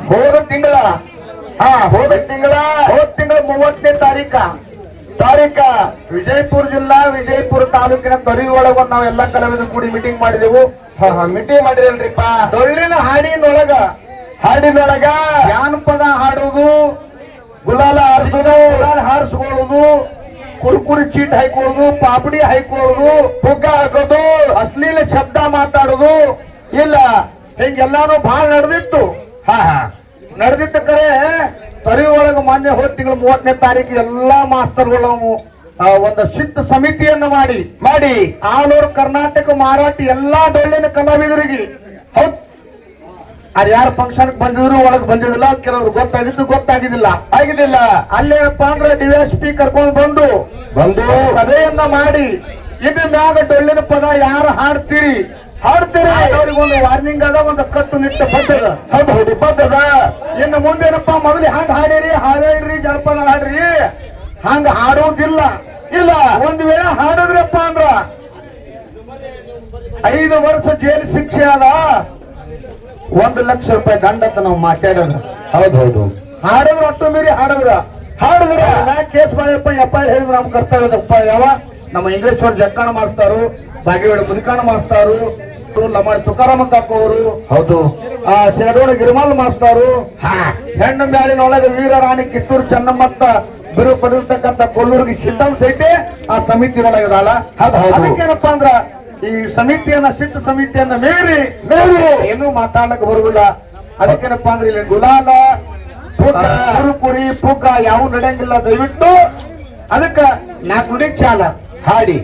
ಹೋದ ತಿಂಗಳ ಹೋದ ತಿಂಗಳ 30ನೇ ತಾರೀಕ ವಿಜಯಪುರ ಜಿಲ್ಲಾ ವಿಜಯಪುರ ತಾಲೂಕಿನ ತೊರಿ ಒಳಗ ನಾವೆಲ್ಲ ಕಲಾವಿದರು ಕೂಡಿ ಮೀಟಿಂಗ್ ಮಾಡಿದೆವು. ಮೀಟಿಂಗ್ ಮಾಡಿರಲ್ರಿಪ್ಪ. ಡೊಳ್ಳಿನ ಹಾಡಿನೊಳಗ ಜಾನಪದ ಹಾಡುವುದು, ಗುಲಾಲ ಹಾರಿಸ್ಕೊಳ್ಳೋದು, ಕುರುಕುರಿ ಚೀಟ್ ಹಾಕೊಳ್ಳೋದು, ಪಾಪಡಿ ಹಾಕೊಳ್ಳೋದು, ಪುಗ್ಗ ಹಾಕೋದು, ಅಶ್ಲೀಲ ಶಬ್ದ ಮಾತಾಡೋದು ಇಲ್ಲ, ಹಿಂಗೆಲ್ಲಾನು ಬಹಳ ನಡೆದಿತ್ತು. ನಡೆದಿತ್ತು ಕರೆ ತೊರಿ ಒಳಗ ಮೊನ್ನೆ ಹೋದ ತಿಂಗಳು 30ನೇ ತಾರೀಕು ಎಲ್ಲಾ ಮಾಸ್ತರ್ಗಳು ಒಂದು ಶಿಸ್ತು ಸಮಿತಿಯನ್ನ ಮಾಡಿ ಆಲ್ ಓವರ್ ಕರ್ನಾಟಕ ಮಾರಾಟ ಎಲ್ಲಾ ಡೊಳ್ಳಿನ ಕಲಾವಿದರಿಗೆ ಅದು ಯಾರು ಫಂಕ್ಷನ್ ಬಂದಿದ್ರು ಒಳಗೆ ಬಂದಿದ್ದಿಲ್ಲ, ಕೆಲವರು ಗೊತ್ತಾಗಿದ್ದಿಲ್ಲ. ಅಲ್ಲೇನಪ್ಪ ಅಂದ್ರೆ DSP ಕರ್ಕೊಂಡು ಬಂದು ಸಭೆಯನ್ನ ಮಾಡಿ ಇದ್ರ ಮ್ಯಾಗ ಡೊಳ್ಳಿನ ಪದ ಯಾರು ಹಾಡ್ತೀರಿ ಅವ್ರಿಗೆ ಒಂದು ವಾರ್ನಿಂಗ್ ಅದ, ಒಂದು ಕಟ್ಟು ನಿಟ್ಟ ಬದ್ದದ. ಇನ್ನು ಮುಂದೇನಪ್ಪ ಮೊದಲು ಹಂಗ ಹಾಡ್ರಿ ಜನಪದ ಹಾಡ್ರಿ, ಹಂಗ ಹಾಡೋದಿಲ್ಲ. ಒಂದು ವೇಳೆ ಹಾಡಿದ್ರಪ್ಪ ಅಂದ್ರ 5 ವರ್ಷ ಜೈಲು ಶಿಕ್ಷೆ ಅದ, 1 ಲಕ್ಷ ರೂಪಾಯಿ ದಂಡ ಅಂತ ನಾವು ಮಾತಾಡೋದು. ಹೌದು ಹಾಡಿದ್ರ ಅಷ್ಟು ಮೀರಿ ಹಾಡಿದ್ರ ಕೇಸ್ ಮಾಡಪ್ಪ FIR ಹೇಳಿದ್ರು ನಮ್ ಕರ್ತವ್ಯದಪ್ಪ. ನಮ್ಮ ಇಂಗ್ಲಿಷ್ ಅವ್ರು ಜಕ್ಕಣ ಮಾಡ್ತಾರು, ಬಾಗೇವಾಡಿ ಮುದುಕಣ್ಣ ಮಾಸ್ತಾರು, ಲಮಾಡಿ ತುಕಾರಾಮ ಕಾಕೋರು, ಹೌದು ಶರಡೋಣ ಗಿರಿಮಲ್ ಮಾಸ್ತಾರು, ಹೆಣ್ಣು ಮ್ಯಾಲಿನೊಳಗೆ ವೀರರಾಣಿ ಕಿತ್ತೂರು ಚೆನ್ನಮ್ಮತ್ತ ಬಿರು ಪಡೆದಿರ್ತಕ್ಕಂಥ ಕೊಲ್ಲೂರಿಗೆ ಸಿದ್ದಂ ಸೈತೆ ಆ ಸಮಿತಿ ಒಳಗದಲ್ಲ. ಅದಕ್ಕೇನಪ್ಪಾ ಅಂದ್ರ ಈ ಸಿಟ್ಟು ಸಮಿತಿಯನ್ನ ಮೇರಿ ಏನೂ ಮಾತಾಡ್ಲಕ್ ಬರುದಿಲ್ಲ. ಅದಕ್ಕೇನಪ್ಪಾ ಅಂದ್ರೆ ಇಲ್ಲಿ ಗುಲಾಲ ಕುರುಕುರಿ ಪುಗ್ಗ ಯಾವ ನಡೆಯಂಗಿಲ್ಲ. ದಯವಿಟ್ಟು ಅದಕ್ಕ 4 ನುಡಿ ಚಾಲ ಹಾಡಿ